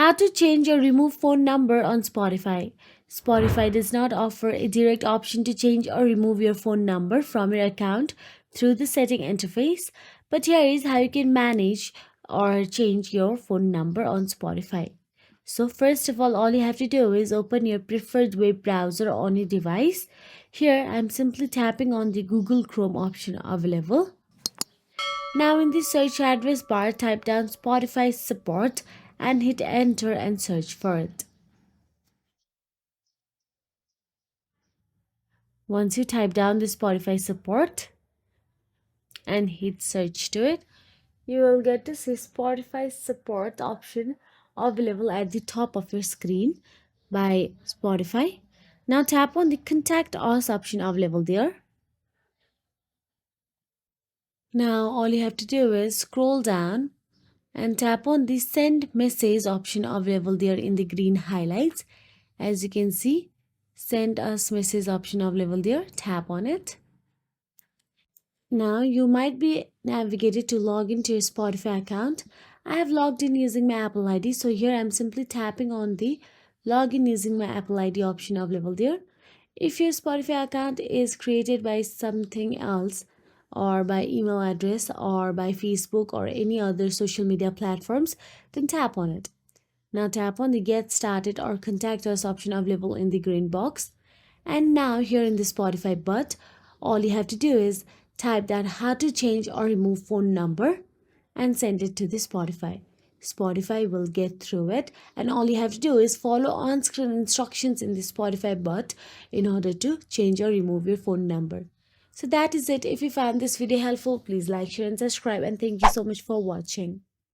How to change or remove phone number on Spotify. Spotify does not offer a direct option to change or remove your phone number from your account through the setting interface, but here is how you can manage or change your phone number on Spotify. So first of all you have to do is open your preferred web browser on your device. Here I'm simply tapping on the Google Chrome option available. Now in the search address bar, type down Spotify support and hit enter and search for it. Once you type down the Spotify support and hit search to it, you will get to see Spotify support option available at the top of your screen by Spotify. Now tap on the contact us option available there. Now all you have to do is scroll down and tap on the send message option available there in the green highlights. As you can see, send us message option available there. Tap on it. Now you might be navigated to log into your Spotify account. I have logged in using my Apple ID, so here I'm simply tapping on the login using my Apple ID option available there. If your Spotify account is created by something else, or by email address, or by Facebook or any other social media platforms, then tap on it. Now tap on the get started or contact us option available in the green box. And now here in the Spotify but, all you have to do is type that how to change or remove phone number and send it to the Spotify. Spotify will get through it, and all you have to do is follow on-screen instructions in the Spotify bot in order to change or remove your phone number. So that is it. If you found this video helpful, please like, share and subscribe, and thank you so much for watching.